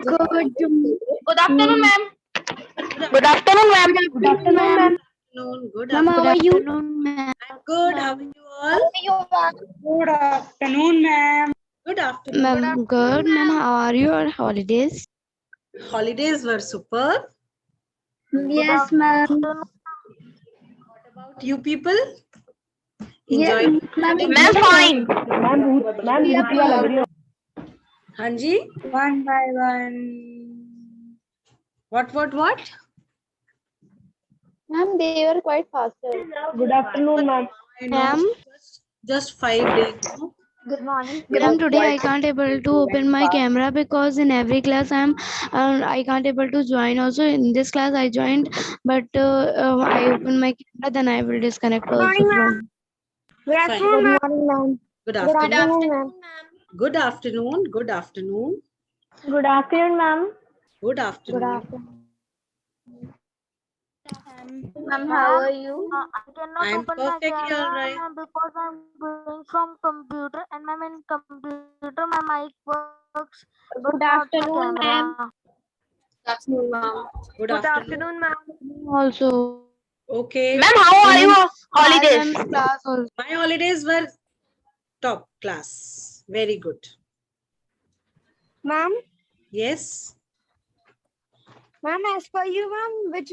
Good afternoon, ma'am. Good afternoon, ma'am. Good afternoon, ma'am. Good Ma'am, how afternoon. are you? I'm good. How are you all? Good afternoon, ma'am. Good afternoon. Ma'am, good. Ma'am, how are you on holidays? Holidays were superb. Yes, ma'am. What about you people? Yes, Enjoy. Ma'am, fine. Hanji? One by one. What? Ma'am, they were quite faster. Good afternoon, ma'am. I know. Just 5 days. No? Good morning. Ma'am, today I can't able to open my camera because in every class I can't able to join. Also in this class I joined, but I open my camera, then I will disconnect also from. Good afternoon, ma'am. Good Good afternoon. afternoon, ma'am. Good afternoon. Good afternoon. Good afternoon, ma'am. Good Good afternoon. afternoon. Ma'am, how are you? I cannot I'm open my perfectly camera, all right. ma'am, because I'm doing from computer, and ma'am, in computer my mic works. Good Not my afternoon, ma'am. camera. Good Good afternoon. afternoon, ma'am. Also. Okay. Ma'am, how are you on holidays? Ma'am's class also. My holidays were top class. Very good. Ma'am, Yes. ma'am, as per you, ma'am, which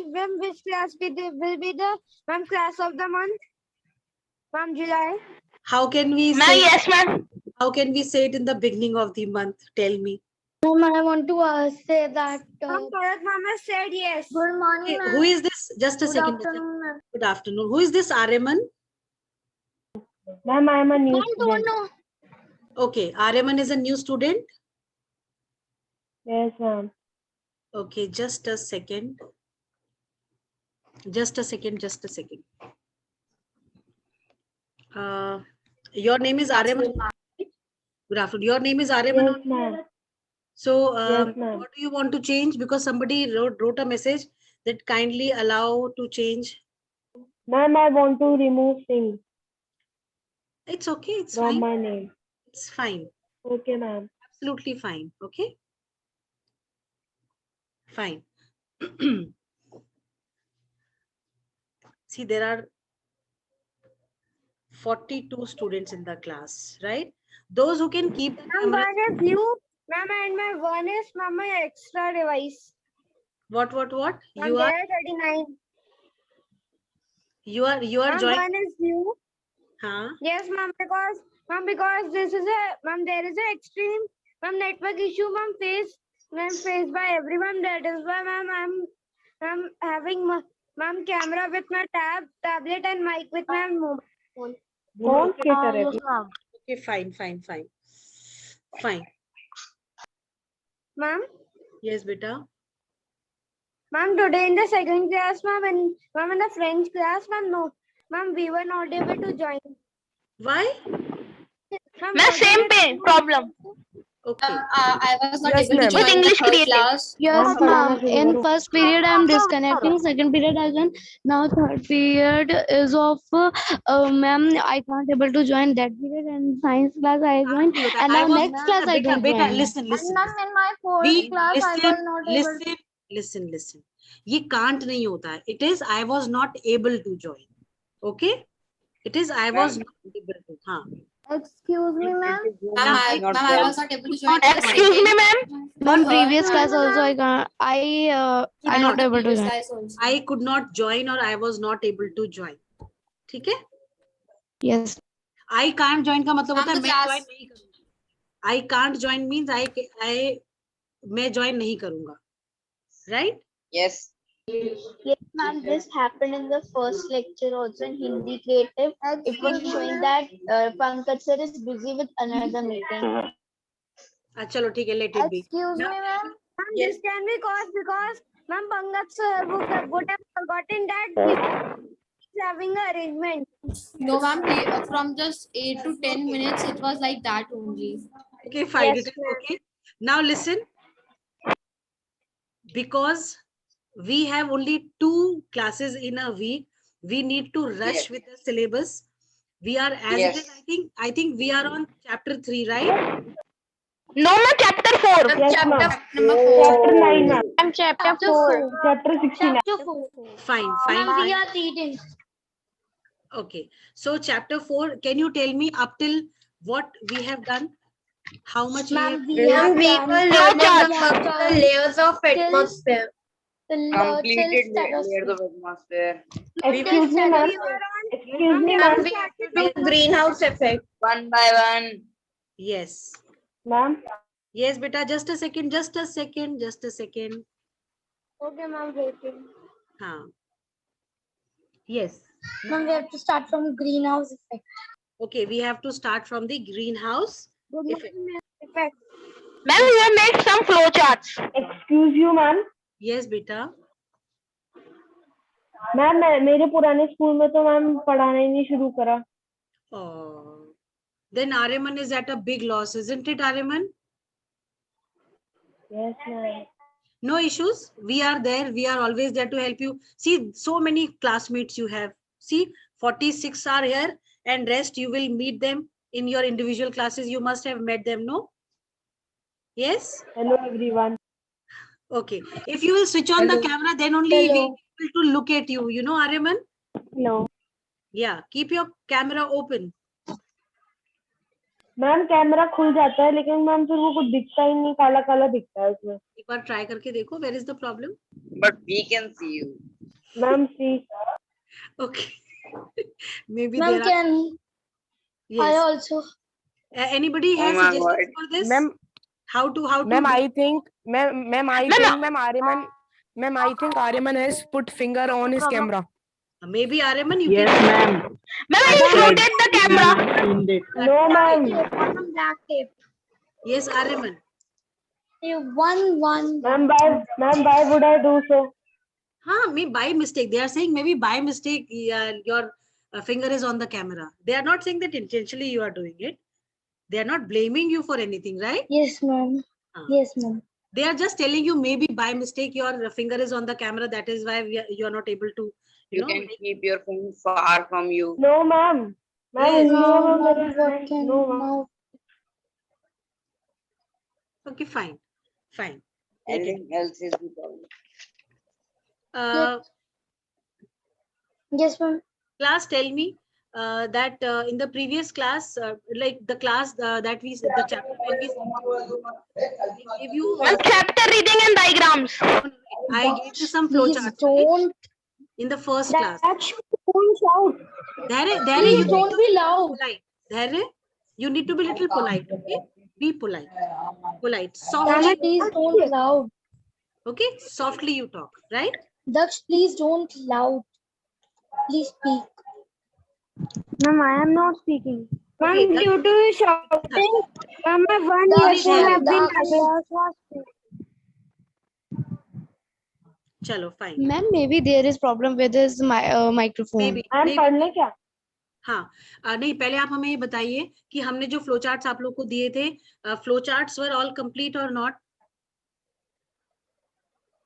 class will be the ma'am class of the month? Ma'am, July. How can we Ma'am, say? yes, ma'am. How can we say it in the beginning of the month? Tell me. Ma'am, I want to say that. Ma'am, Mama said yes. Good morning, Okay, who is this? Just a second. ma'am. Good afternoon. Who is this Aryaman? Ma'am, I am a new Don't know. Okay, Aryaman is a new student. Yes, ma'am. Okay, just a second. Just a second. Your name is Aryaman. Good afternoon. Your name is Aryaman. Yes, ma'am. So, Yes, ma'am. what do you want to change? Because somebody wrote a message that kindly allow to change. Ma'am, I want to remove things It's okay. It's from fine. my name. It's fine. Okay, ma'am. Absolutely fine. Okay. Fine. See, there are 42 students in the class, right? Those who can keep the Ma'am, camera. one is you. Ma'am, and my one is ma'am, my extra device. What? Ma'am, You there are are 39. you are Ma'am, joining. one is you. Huh? Yes, ma'am, because this is there is a extreme network issue, faced by everyone. That is why, I'm having camera with my tablet and mic with my mobile phone. Yes, ma'am. Okay, fine. Ma'am, Yes, beta. ma'am, today in the second class, ma'am, and ma'am in the French class, ma'am, no, ma'am, we were not able to join. Why? Ma'am, same problem. Okay. I was not Yes, able to ma'am. join With the English third creative. class. Yes, ma'am. In first period, I'm disconnecting. Second period, I join. Now third period is of ma'am. I can't able to join that period. And science class I join. And now next class I don't beta, join. listen. And ma'am, in my fourth We class, I was not able to. listen. ये can't नहीं होता है. It is I was not able to join. Okay? It is I was not able to. हाँ. Excuse me, ma'am. Ma'am, I was not able to join. Excuse me, ma'am. Ma'am, previous class also I can't. I'm not able to join. I could not join or I was not able to join. ठीक है? Yes. I can't join का मतलब होता है the मैं class- join नहीं करूँगा. I can't join means मैं join नहीं करूँगा. Right? Yes. Yes, ma'am, this happened in the first lecture also in Hindi Creative. It was showing that Pankaj sir is busy with another meeting. चलो ठीक है, let it be. Excuse me, ma'am. Ma'am, Yes. this can be caused because Ma'am Pankaj sir would have forgotten that he's having an arrangement. No, ma'am. From just 8 to 10 minutes, it was like that only. Okay, fine. Yes, It is okay. Now listen. Because we have only 2 classes in a week, we need to rush with the syllabus. We are as it is, I think we are on chapter 3, right? No, ma'am, chapter 4. Yes, ma'am. Number 4. Chapter 9, ma'am. I'm chapter 4. Chapter 16. Chapter 4. Fine, Ma'am, fine. we are reading. Okay. So chapter 4, can you tell me up till what we have done? How much we have? We have done Flowchart. layers of atmosphere. Completed layers of atmosphere. Excuse me, ma'am. Excuse me, ma'am. Greenhouse effect. One by one. Yes. Ma'am. Yes, beta, just a second, just a second, just a second. Okay, ma'am, waiting. Haan. Yes. Ma'am, we have to start from greenhouse effect. Okay, we have to start from the greenhouse effect. Effect. Ma'am, you have made some flowcharts. Excuse you, ma'am. Yes, beta. Ma'am मेरे पुराने school में तो ma'am पढ़ाना ही नहीं शुरू करा. Oh. Then Aryaman is at a big loss, isn't it, Aryaman? Yes, ma'am. No issues. We are there. We are always there to help you. See, so many classmates you have. See, 46 are here and rest you will meet them in your individual classes. You must have met them, no? Yes? Hello, everyone. Okay. If you will switch on the camera, then only we will be able to look at you. You know, Aryaman? Hello. Yeah. Keep your camera open. Ma'am camera खुल जाता है लेकिन ma'am फिर वो कुछ दिखता ही नहीं, काला काला दिखता है उसमें. एक बार try करके देखो. Where is the problem? But we can see you. Ma'am see. Okay. Maybe Ma'am, there are. can I Yes. also? Anybody Oh has my suggestions God. for this? Ma'am, How to ma'am, do- I think, ma'am, I think Aryaman has put finger on his camera. Maybe Aryaman, you Yes, can. ma'am. Ma'am, I just rotate the camera. No, ma'am. Black tape. Yes, Aryaman. One. Ma'am, why would I do so? Huh, maybe by mistake. They are saying maybe by mistake your finger is on the camera. They are not saying that intentionally you are doing it. They are not blaming you for anything, right? Yes, ma'am. Huh. Yes, ma'am. They are just telling you maybe by mistake your finger is on the camera. That is why you are not able to, you You know. can keep your phone far from you. No, ma'am. Ma'am, Yes. no, ma'am. Okay, fine. Fine. Let it. Anything else is the problem. Yes, ma'am. Class, tell me that in the previous class, like the class that we, the chapter when we gave you, Ma'am, chapter reading and diagrams. I gave you some Please flowcharts, right? don't. In the first class. Don't shout. There Please you don't be loud. polite. There you need to be little polite. Okay, be polite. Polite. Softly. Daksh, please don't loud. Okay, softly you talk, right? Daksh, please don't loud. Please speak. Ma'am, I am not speaking. Ma'am, Okay, due to shouting, ma'am, my one Daksh, earphone have been Daksh. Chalo, fine. Ma'am, maybe there is problem with his microphone. Maybe. Ma'am maybe. पढ़ने क्या? हाँ, नहीं पहले आप हमें ये बताइए कि हमने जो फ्लो चार्ट्स आप लोग को दिए थे, flow charts were all complete और not?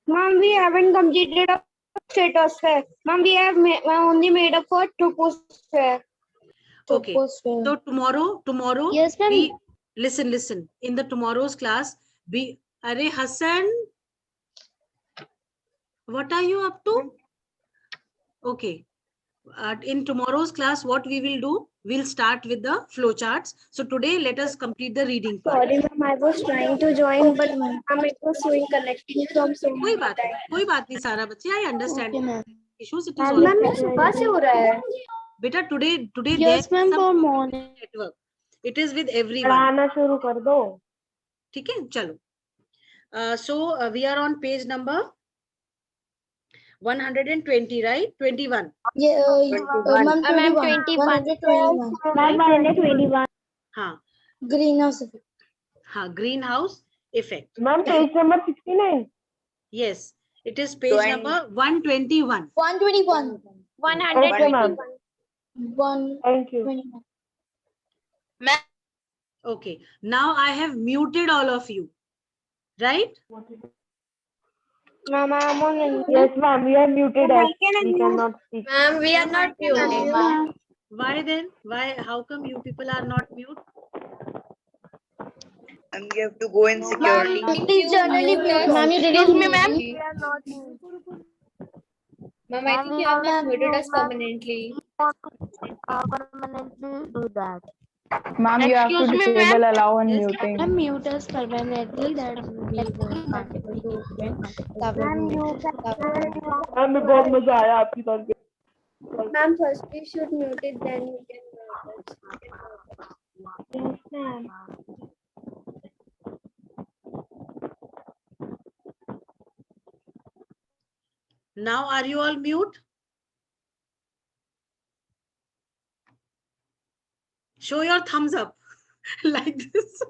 Ma'am, we haven't completed a stratosphere. Ma'am, we have only made up for troposphere. Okay. So tomorrow Yes, ma'am. we listen. In the tomorrow's class, we Arey Hassan, what are you up to? Okay. In tomorrow's class, what we will do? We'll start with the flow charts. So today, let us complete the reading part. Sorry, ma'am, I was trying to join, but ma'am, it was showing connecting from so कोई बात नहीं सारा बच्चे. I understand issues. It is all. Ma'am सुबह से हो रहा है. Beta, today Yes, there ma'am, is for some morning. network. It is with everyone. पढ़ाना शुरू कर दो. ठीक है, चलो. So we are on page number 120, right? 21. Yeah, ma'am, 21. 121. Ma'am, 121. हाँ, Greenhouse effect. हाँ, greenhouse effect. Ma'am, page number 69. Yes, it is page number 121. 121. Okay, ma'am. 121. Thank you. Okay, now I have muted all of you, right? Ma'am, I'm on. Yes, ma'am. We are muted as we cannot speak. Ma'am, we are not muted. Why then? Why? How come you people are not mute? And you have to go in security. It is generally mute. Ma'am, you Excuse me, ma'am. We are not in. Ma'am, I Ma'am, think we you have want not to muted us ma'am, permanently. we want to permanently do that. Ma'am, you have to Excuse me, disable ma'am. allow and Yes. muting. Mute us permanently that we won't not able to open. Ma'am, you can. Ma'am मैं बहुत मजा आया आपकी बात करके. Ma'am, first we should mute it, then we can mute it. Yes, ma'am. Now are you all mute? Show your thumbs up like this.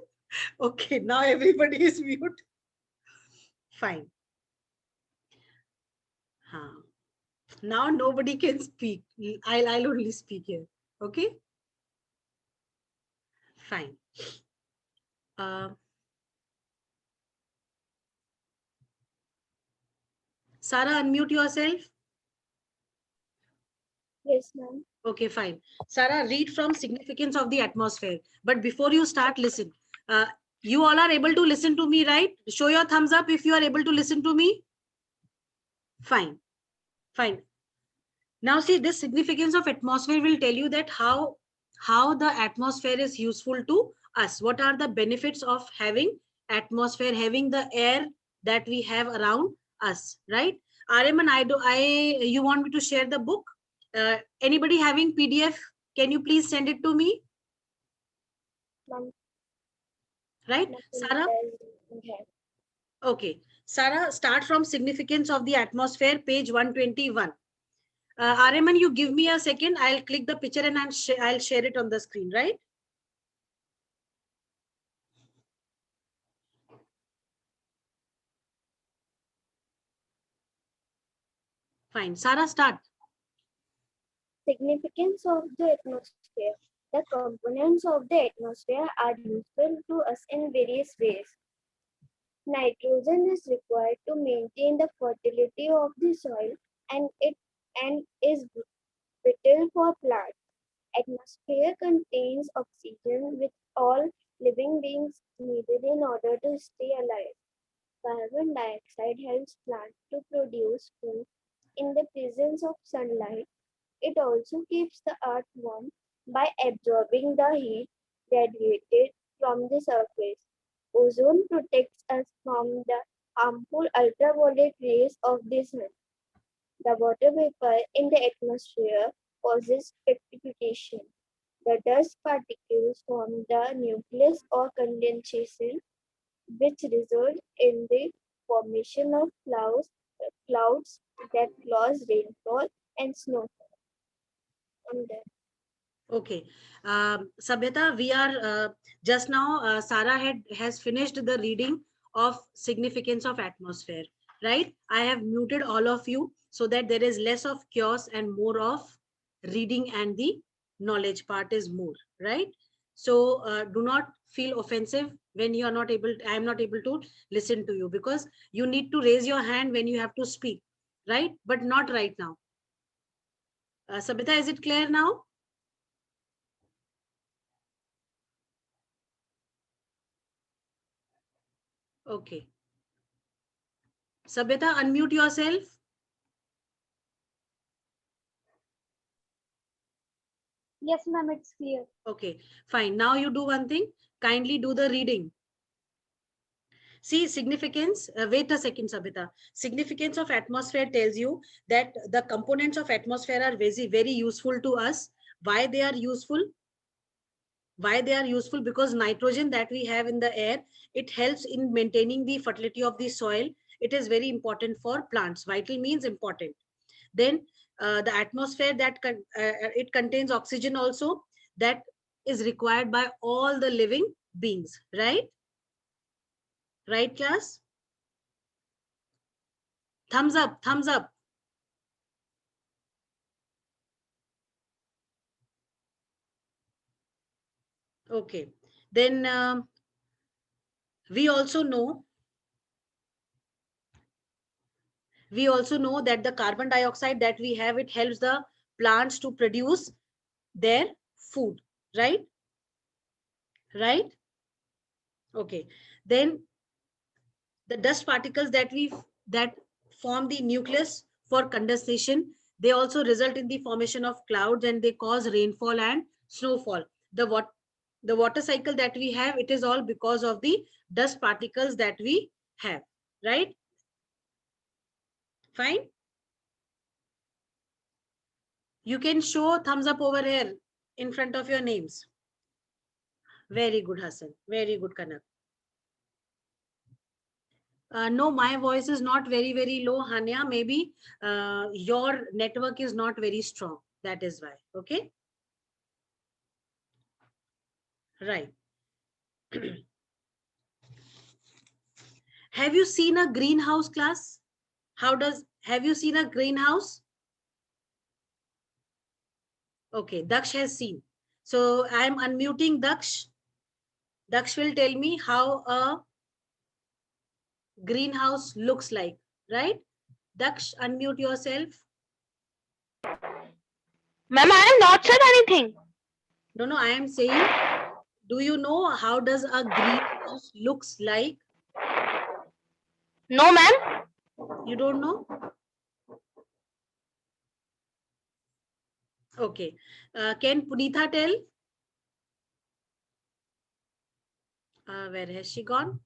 Okay, now everybody is mute. Fine. Now nobody can speak. I'll only speak here. Okay. Fine. Sarah, unmute yourself. Yes, ma'am. Okay, fine. Sarah, read from significance of the atmosphere. But before you start, listen. You all are able to listen to me, right? Show your thumbs up if you are able to listen to me. Fine. Fine. Now see, this significance of atmosphere will tell you that how the atmosphere is useful to us. What are the benefits of having atmosphere, having the air that we have around us, right? Ariman, you want me to share the book? Anybody having PDF? Can you please send it to me? Ma'am. Right, Sarah? Okay, Sarah, start from significance of the atmosphere, page 121. Ariman, you give me a second. I'll click the picture and I'll share it on the screen, right? Fine. Sarah, start. Significance of the atmosphere. The components of the atmosphere are useful to us in various ways. Nitrogen is required to maintain the fertility of the soil and is vital for plants. Atmosphere contains oxygen which all living beings needed in order to stay alive. Carbon dioxide helps plants to produce food in the presence of sunlight. It also keeps the earth warm by absorbing the heat radiated from the surface. Ozone protects us from the harmful ultraviolet rays of the sun. The water vapor in the atmosphere causes precipitation. The dust particles form the nucleus or condensation, which result in the formation of clouds that cause rainfall and snowfall. I'm done. Okay. Sabhyata, we are just now, Sarah has finished the reading of significance of atmosphere, right? I have muted all of you so that there is less of chaos and more of reading, and the knowledge part is more, right? So do not feel offensive when you are not able, I am not able to listen to you, because you need to raise your hand when you have to speak, right? But not right now. Sabhyata, is it clear now? Okay. Sabhyata, unmute yourself. Yes, ma'am, it's clear. Okay, fine. Now you do one thing. Kindly do the reading. See, significance, wait a second, Sabhyata. Significance of atmosphere tells you that the components of atmosphere are very useful to us. Why they are useful? Why they are useful? Because nitrogen that we have in the air, it helps in maintaining the fertility of the soil. it is very important for plants. Vital means important. Then the atmosphere that it contains oxygen also, that is required by all the living beings, right? Right, class? Thumbs up, thumbs up. Okay. Then we also know that the carbon dioxide that we have, it helps the plants to produce their food, right? Right? Okay. Then the dust particles that form the nucleus for condensation, they also result in the formation of clouds, and they cause rainfall and snowfall. The water cycle that we have, it is all because of the dust particles that we have, right? Fine. You can show thumbs up over here in front of your names. Very good, Hassan. Very good, Kanak. No, my voice is not very, very low, Hania. Maybe your network is not very strong. That is why. Okay. Right. Have you seen a greenhouse, class? Have you seen a greenhouse? Okay, Daksh has seen. So I am unmuting Daksh. Daksh will tell me how a greenhouse looks like, right? Daksh, unmute yourself. Ma'am, I am not said anything. No, I am saying, do you know how does a greenhouse looks like? No, ma'am. You don't know? Okay. Can Punitha tell? Where has she gone?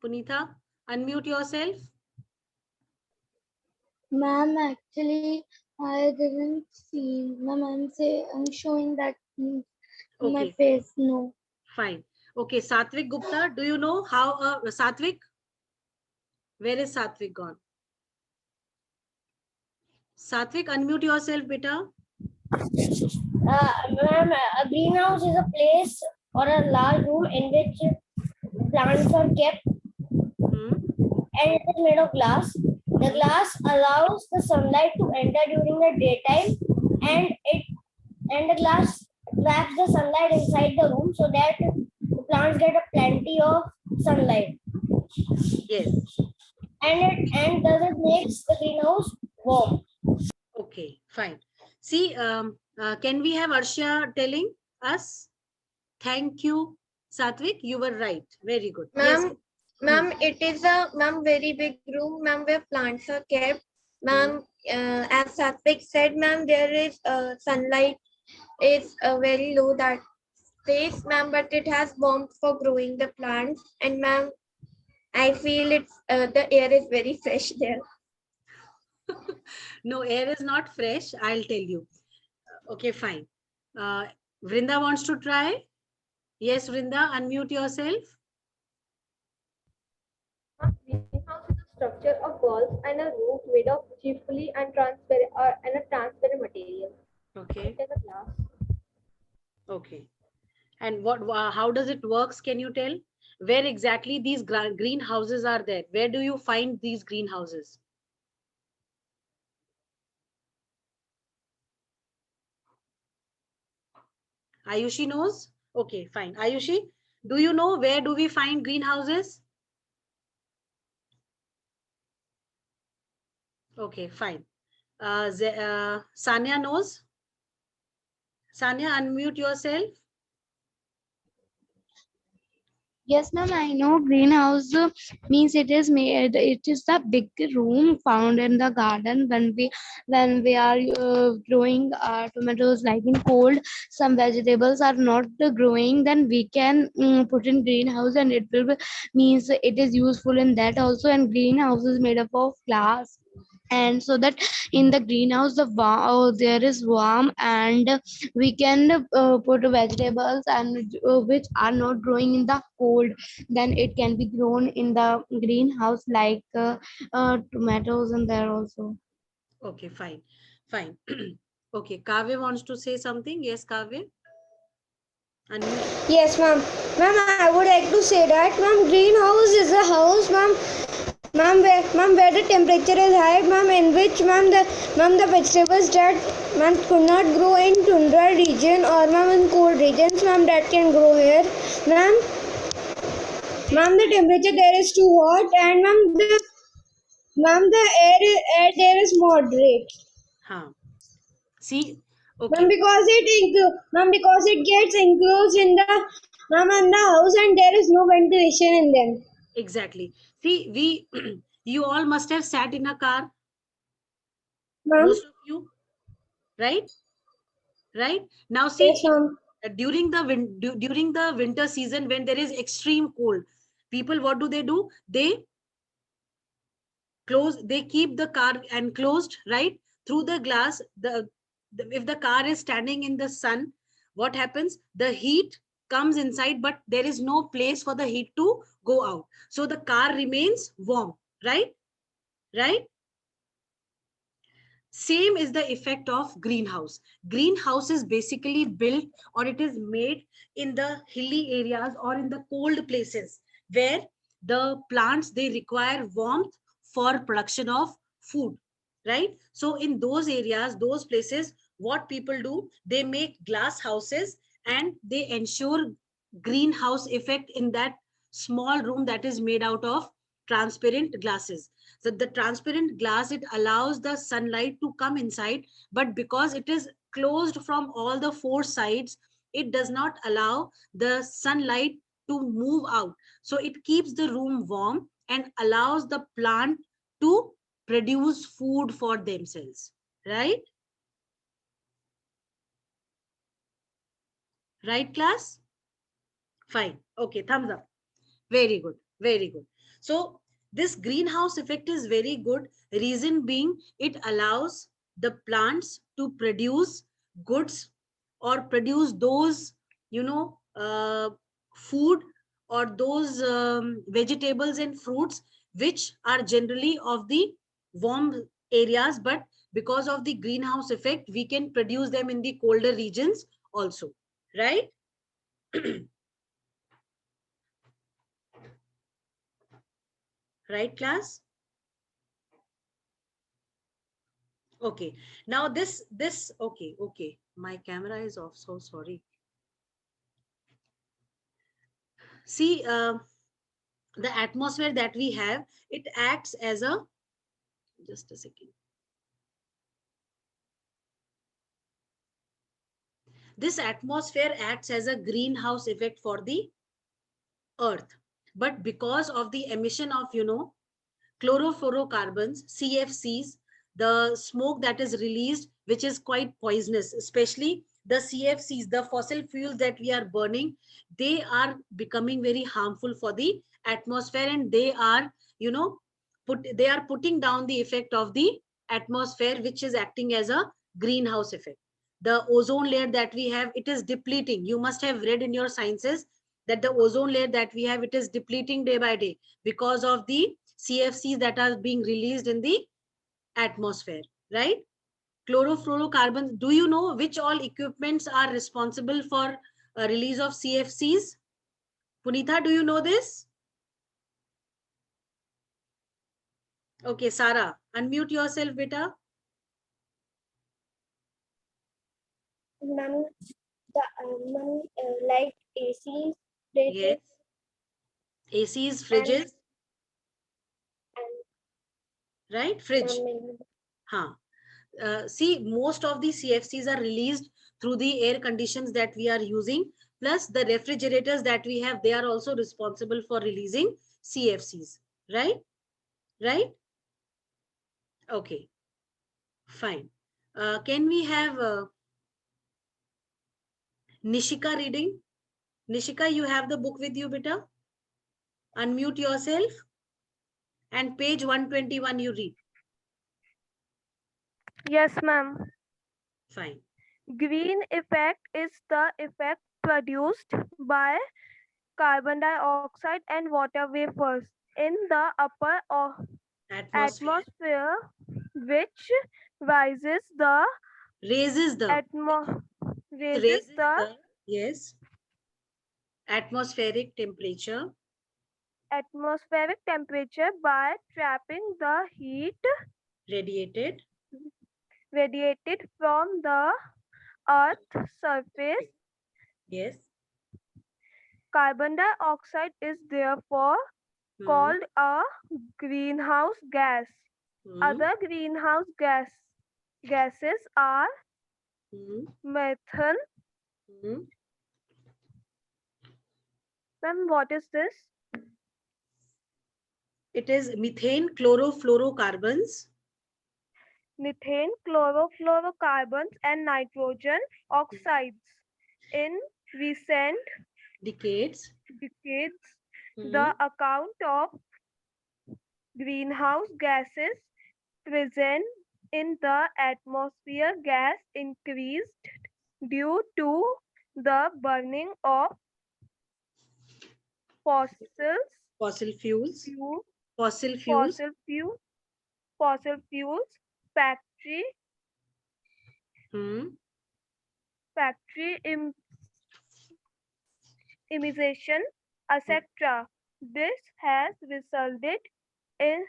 Punitha, unmute yourself. Ma'am, actually, I didn't see. Ma'am, I'm showing that my Okay, face. No. fine. Okay, Satvik Gupta, do you know how Satvik? Where is Satvik gone? Satvik, unmute yourself, beta. Ma'am, a greenhouse is a place or a large room in which plants are kept, Hmm. and it is made of glass. The glass allows the sunlight to enter during the daytime, and the glass traps the sunlight inside the room so that the plants get a plenty of sunlight. Yes. And thus it makes the greenhouse warm. Okay, fine. See, can we have Arshia telling us? Thank you, Satvik. You were right. Very good. Yes. Ma'am, it is a very big room, ma'am, where plants are kept. Ma'am, as Satvik said, ma'am, there is sunlight is very low that space, ma'am, but it has warmth for growing the plants. And ma'am, I feel it's the air is very fresh there. No, air is not fresh. I'll tell you. Okay, fine. Vrinda wants to try. Yes, Vrinda, unmute yourself. Greenhouse is a structure of walls and a roof made of chiefly and transparent material. Okay. It is a glass. Okay. And how does it works? Can you tell? Where exactly these greenhouses are there? Where do you find these greenhouses? Ayushi knows? Okay, fine. Ayushi, do you know where do we find greenhouses? Okay, fine. Sanya knows? Sanya, unmute yourself. Yes, ma'am, I know greenhouse means it is made. It is the big room found in the garden when we are growing tomatoes. Like in cold, some vegetables are not growing. Then we can put in greenhouse, and it will be, means it is useful in that also. And greenhouse is made up of glass. and so that in the greenhouse there is warm, and we can put vegetables and which are not growing in the cold, then it can be grown in the greenhouse, like tomatoes and there also. Okay, fine, fine. Okay, Kavya wants to say something. Yes, Kavya. Unmute. Yes, ma'am. Ma'am, I would like to say that, ma'am, greenhouse is a house, ma'am, where the temperature is high, ma'am, in which, ma'am, the vegetables that, ma'am, could not grow in tundra region or, ma'am, in cold regions, ma'am, that can grow here, ma'am. Ma'am, the temperature there is too hot, and the air there is moderate. Huh. See, Ma'am, okay. because it gets enclosed in the house, and there is no ventilation in them. Exactly. See, you all must have sat in a car, Ma'am, most of you, right? Right? Now, yes, see, ma'am. during the winter season, when there is extreme cold, people, what do? They keep the car enclosed, right? Through the glass, if the car is standing in the sun, what happens? The heat comes inside, but there is no place for the heat to go out. So the car remains warm, right? Right? Same is the effect of greenhouse. Greenhouse is basically built, or it is made in the hilly areas or in the cold places where the plants, they require warmth for production of food, right? So in those areas, those places, what people do, they make glass houses and they ensure greenhouse effect in that small room that is made out of transparent glasses. So the transparent glass, it allows the sunlight to come inside, but because it is closed from all the four sides, it does not allow the sunlight to move out. So it keeps the room warm and allows the plant to produce food for themselves, right? Right, class? Fine. Okay, thumbs up. Very good. Very good. So this greenhouse effect is very good. Reason being, it allows the plants to produce goods or produce those, food or those vegetables and fruits which are generally of the warm areas. But because of the greenhouse effect, we can produce them in the colder regions also, right? Right, class? Okay, now okay, my camera is off, so sorry. See, the atmosphere that we have, it acts as a, just a second. This atmosphere acts as a greenhouse effect for the earth. But because of the emission of, chlorofluorocarbons, CFCs, the smoke that is released, which is quite poisonous, especially the CFCs, the fossil fuels that we are burning, they are becoming very harmful for the atmosphere, and they are, they are putting down the effect of the atmosphere, which is acting as a greenhouse effect. The ozone layer that we have, it is depleting. You must have read in your sciences that the ozone layer that we have, it is depleting day by day because of the CFCs that are being released in the atmosphere, right? Chlorofluorocarbons, do you know which all equipments are responsible for release of CFCs? Punitha, do you know this? Okay, Sarah, unmute yourself, beta. Ma'am, like ACs, fridges, Yes. ACs, and fridges, right? Fridge. Huh. See, most of the CFCs are released through the air conditions that we are using, plus the refrigerators that we have, they are also responsible for releasing CFCs, right? Right? Okay, fine. Can we have Nishika reading? Nishika, you have the book with you, beta? Unmute yourself and page 121 you read. Yes, ma'am. Fine. Green effect is the effect produced by carbon dioxide and water vapors in the upper Atmosphere atmosphere, which rises the raises the raises the yes atmospheric temperature atmospheric temperature by trapping the heat radiated radiated from the Earth's surface. yes. Carbon dioxide is therefore Hmm. called a greenhouse gas. Hmm. Other greenhouse gases are Hmm. methane. Hmm. Then what is this? It is methane, chlorofluorocarbons, Methane, chlorofluorocarbons, and nitrogen oxides. In recent decades. decades, Hmm. the account of greenhouse gases present in the atmosphere gas increased due to the burning of fossils, Fossil fuels, fuel, fossil fuels, fossil fuel, fossil fuels, factory, hmm. factory emission, etc. This has resulted in,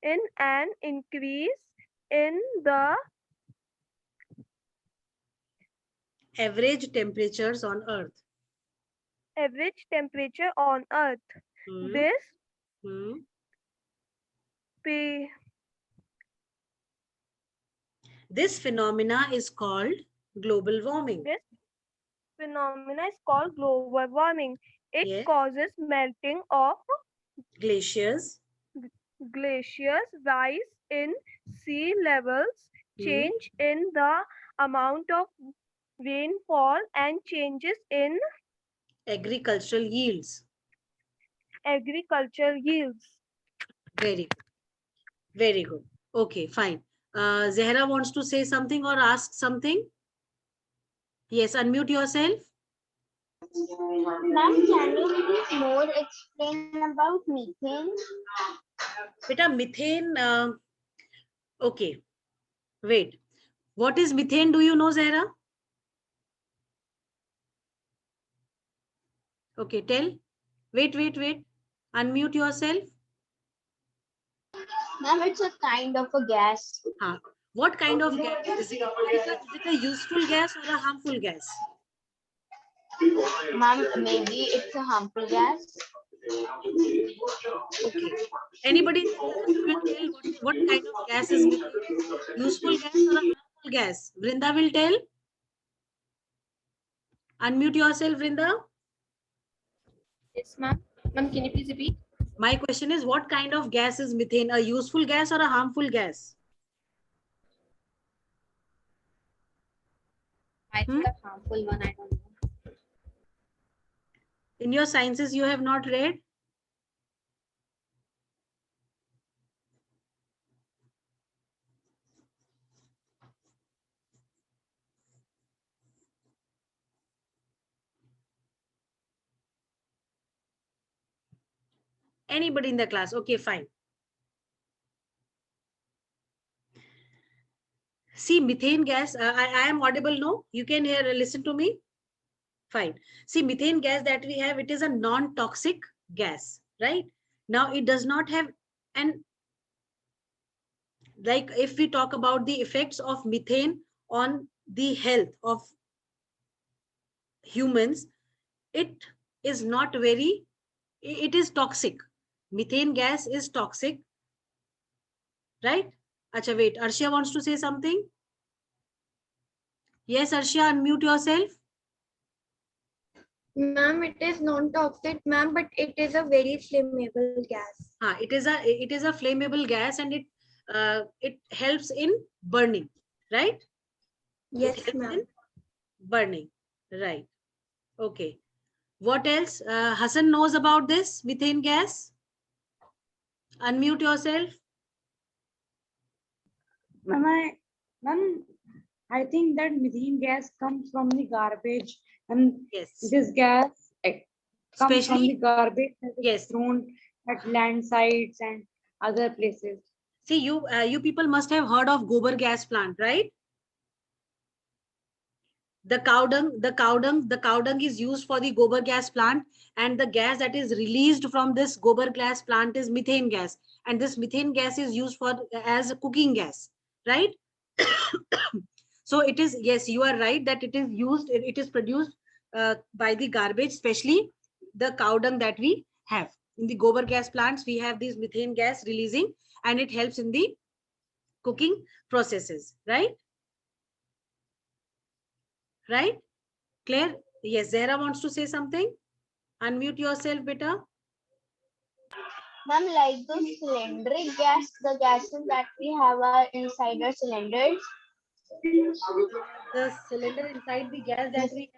in an increase in the Average temperatures on Earth. average temperature on Earth. Hmm. This Hmm. pe- This phenomena is called global warming. this phenomena is called global warming. It Yes. causes melting of Glaciers, glaciers, rise in sea levels, change in the amount of rainfall, and changes in agricultural yields. agricultural yields. Very good. Very good. Okay, fine. Zehra wants to say something or ask something. Yes, unmute yourself. Ma'am, can you please more explain about methane? Beta, methane. Okay, wait. What is methane? Do you know, Zehra? Okay, tell. Wait. Unmute yourself. Ma'am, it's a kind of a gas. What kind of gas is it? Is it a useful gas or a harmful gas? Ma'am, maybe it's a harmful gas. Okay. Anybody in the class will tell what kind of gas is methane? Useful gas or a harmful gas? Vrinda will tell. Unmute yourself, Vrinda. Yes, ma'am. Ma'am, can you please repeat? My question is, what kind of gas is methane? A useful gas or a harmful gas? I think a harmful one. I don't know. In your sciences, you have not read? Anybody in the class? Okay, fine. See, methane gas, I am audible, no? You can hear, listen to me? Fine. See, methane gas that we have, it is a non-toxic gas, right? Now, it does not have an, like if we talk about the effects of methane on the health of humans, it is not very, it is toxic. Methane gas is toxic, right? Acha, wait, Arshia wants to say something. Yes, Arshia, unmute yourself. Ma'am, it is non-toxic, ma'am, but it is a very flammable gas. It is a flammable gas, and it helps in burning, right? Yes, It helps ma'am. in burning, right? Okay. What else? Hassan knows about this methane gas. Unmute yourself. Ma'am, Ma'am, I think that methane gas comes from the garbage, and Yes. this gas comes from the Especially, garbage that is yes. thrown at land sites and other places. See, you people must have heard of gobar gas plant, right? The cow dung is used for the gobar gas plant, and the gas that is released from this gobar gas plant is methane gas, and this methane gas is used for as a cooking gas, right? So it is, yes, you are right that it is used, it is produced by the garbage, especially the cow dung that we have. In the gobar gas plants, we have this methane gas releasing, and it helps in the cooking processes, right? Right? Claire? Yes, Zahra wants to say something. Unmute yourself, beta. Ma'am, like the cylindric gas, the gases that we have are inside the cylinders. The cylinder inside the gas that we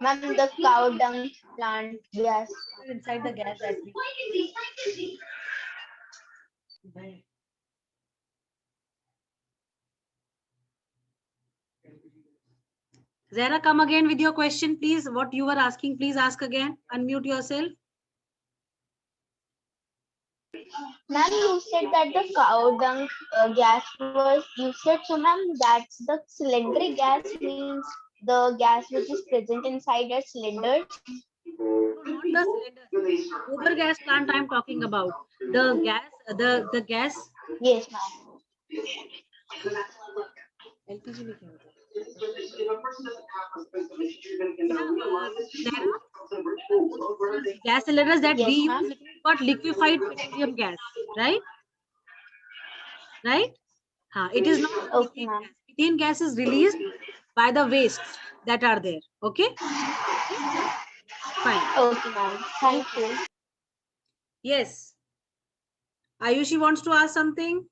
Ma'am, the cow dung plant gas. have inside the gas that we have. Zahra, come again with your question, please. What you were asking, please ask again. Unmute yourself. Ma'am, you said that the cow dung gas was, you said, so ma'am, that's the cylindric gas means the gas which is present inside a cylinder. No, not the cylinder. Gobar gas plant I'm talking about. The gas, the gas. Yes, ma'am. LPG में क्या होता है? Gas cylinders that Yes, we ma'am. use got liquefied petroleum gas, right? Right? It is not Okay, methane ma'am. gas. Methane gas is released by the wastes that are there. Okay? Fine. Okay, ma'am. Thank you. Yes. Ayushi wants to ask something.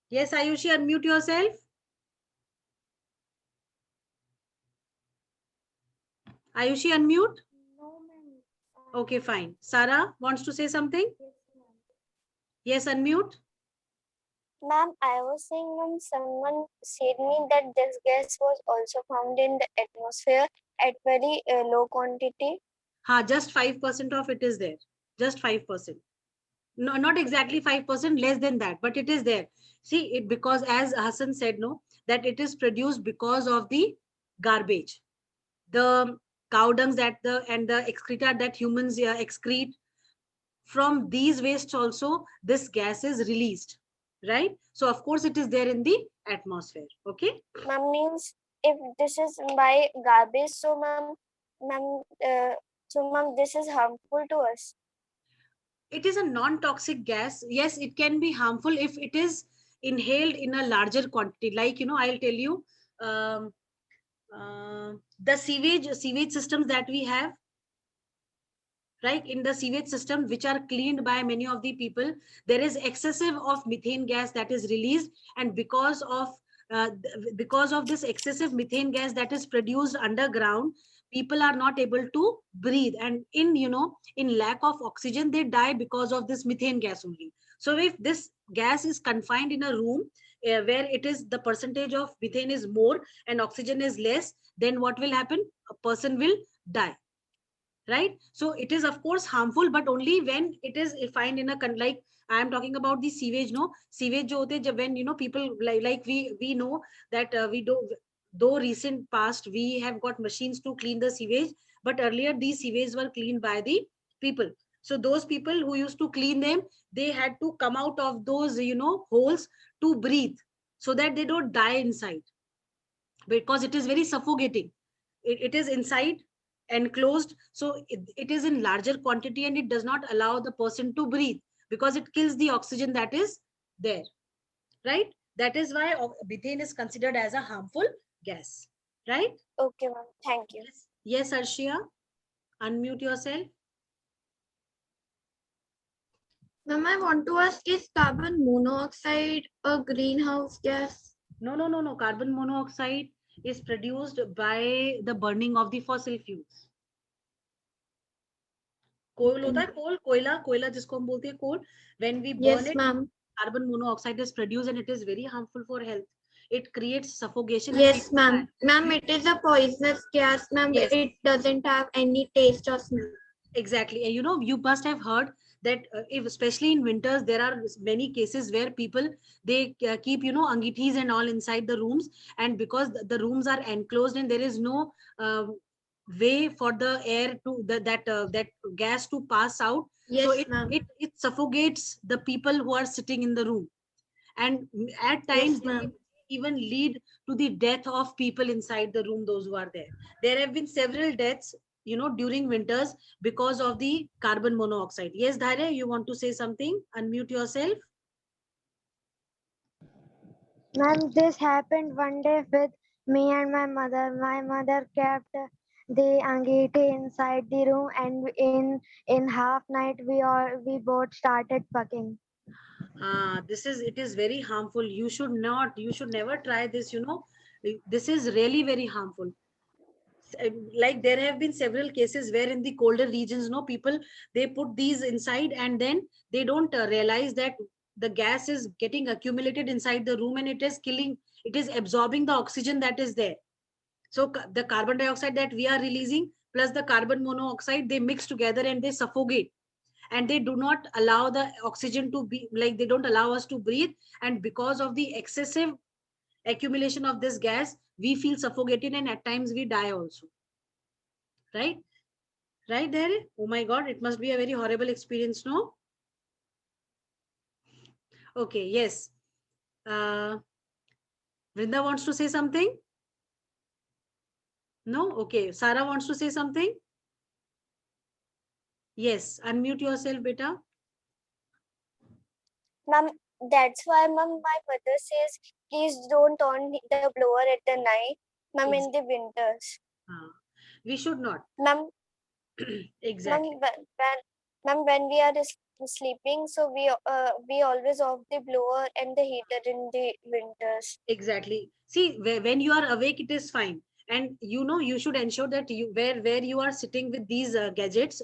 Yes, Ayushi, unmute yourself. Ayushi, unmute. No, ma'am. Okay, fine. Sarah wants to say something. Yes, unmute. Ma'am, I was saying, ma'am, someone said me that this gas was also found in the atmosphere at very low quantity. Just 5% of it is there. Just 5%. No, not exactly 5%, less than that, but it is there. See, it because as Hassan said, no, that it is produced because of the garbage, the cow dungs and the excreta that humans excrete. From these wastes also, this gas is released, right? So of course it is there in the atmosphere. Okay. Ma'am, means if this is by garbage, so ma'am, this is harmful to us. It is a non-toxic gas. Yes, it can be harmful if it is inhaled in a larger quantity. Like, I'll tell you, the sewage systems that we have, right? In the sewage system, which are cleaned by many of the people, there is excessive of methane gas that is released, and because of this excessive methane gas that is produced underground, people are not able to breathe, and in lack of oxygen they die because of this methane gas only. So if this gas is confined in a room where it is the percentage of methane is more and oxygen is less, then what will happen? A person will die, right? So it is of course harmful, but only when it is found in a like I am talking about the sewage. No, sewage jo hote, when people like we know that we do, though recent past we have got machines to clean the sewage, but earlier these sewage were cleaned by the people. So those people who used to clean them, they had to come out of those holes to breathe, so that they don't die inside, because it is very suffocating. It is inside enclosed, so it is in larger quantity, and it does not allow the person to breathe because it kills the oxygen that is there, right? That is why methane is considered as a harmful gas, right? Okay, ma'am. Thank you. Yes, Arshia, unmute yourself. Ma'am, I want to ask, is carbon monoxide a greenhouse gas? No. Carbon monoxide is produced by the burning of the fossil fuels. कोल होता है, कोल, कोयला जिसको हम बोलते हैं कोल, when we burn Yes, it, ma'am. carbon monoxide is produced, and it is very harmful for health. it creates suffocation. Yes, ma'am. Ma'am, it is a poisonous gas, ma'am. Yes. It doesn't have any taste or smell. Exactly. And you know, you must have heard that if especially in winters, there are many cases where people, they keep, you know, angitis and all inside the rooms. And because the rooms are enclosed and there is no way for the air to that gas to pass out. So Yes, ma'am. it suffocates the people who are sitting in the room. And at Yes, times they ma'am. even lead to the death of people inside the room, those who are there have been several deaths, you know, during winters because of the carbon monoxide. Yes, Dharya, you want to say something? Unmute yourself. Ma'am, this happened one day with me and my mother. My mother kept the angiti inside the room, and in half night we both started fucking. This is, it is very harmful. You should not, you should never try this, you know. This is really very harmful. Like there have been several cases where in the colder regions, no, people, they put these inside and then they don't realize that the gas is getting accumulated inside the room and it is killing, it is absorbing the oxygen that is there. So the carbon dioxide that we are releasing plus the carbon monoxide, they mix together and they suffocate, and they do not allow the oxygen to be, like, they don't allow us to breathe. And because of the excessive accumulation of this gas, we feel suffocated and at times we die also. Right? Right there? Oh my God, it must be a very horrible experience, no? Okay, yes. Vrinda wants to say something? No? Okay. Sarah wants to say something? Yes. Unmute yourself, beta. Ma'am, that's why, ma'am, my mother says, please don't on the blower at the night, ma'am, in the winters. We should not. Ma'am, Exactly. when we are sleeping, so we always off the blower and the heater in the winters. Exactly. See, when you are awake, it is fine. And you know, you should ensure that you, where you are sitting with these gadgets,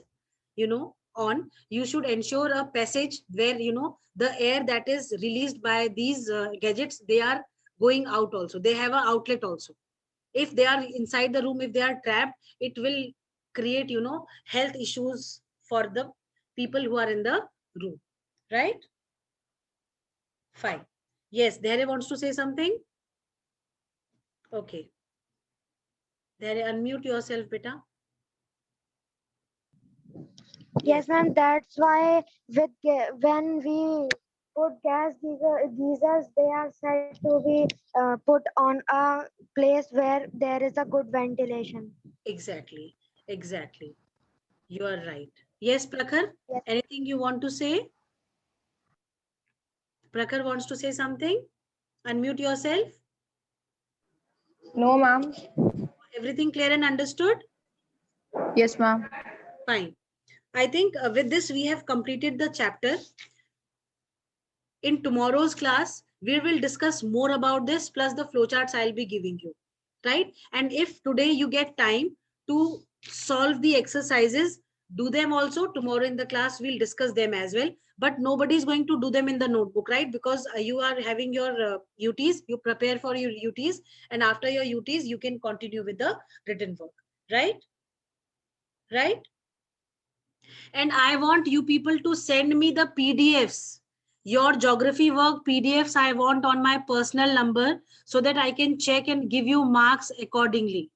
you know, on, you should ensure a passage where, you know, the air that is released by these gadgets, they are going out also. They have an outlet also. If they are inside the room, if they are trapped, it will create, you know, health issues for the people who are in the room. Right? Fine. Yes, Dhere wants to say something. Okay. Dhere, unmute yourself, beta. Yes, ma'am. That's why when we put geysers, they are said to be put on a place where there is a good ventilation. Exactly. Exactly. You are right. Yes, Prakhar. Yes. Anything you want to say? Prakhar wants to say something. Unmute yourself. No, ma'am. Everything clear and understood? Yes, ma'am. Fine. I think with this, we have completed the chapter. In tomorrow's class, we will discuss more about this, plus the flowcharts I'll be giving you. Right? And if today you get time to solve the exercises, do them also. Tomorrow in the class, we'll discuss them as well. But nobody is going to do them in the notebook, right? Because you are having your UTs, you prepare for your UTs, and after your UTs, you can continue with the written work. Right? Right? And I want you people to send me the PDFs. Your geography work PDFs I want on my personal number so that I can check and give you marks accordingly.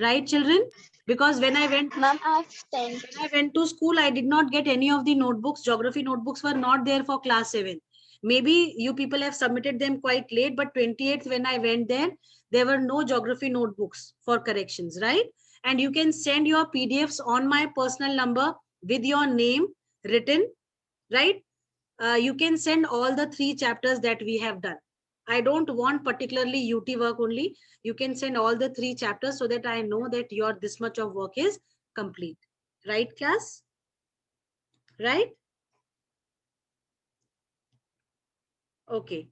Right, children? Because when I went, Ma'am, I've sent. when I went to school, I did not get any of the notebooks. Geography notebooks were not there for class 7. Maybe you people have submitted them quite late, but 28th when I went there were no geography notebooks for corrections, right? And you can send your PDFs on my personal number with your name written, right? You can send all the 3 chapters that we have done. I don't want particularly UT work only. You can send all the 3 chapters so that I know that your this much of work is complete. Right, class? Right? Okay.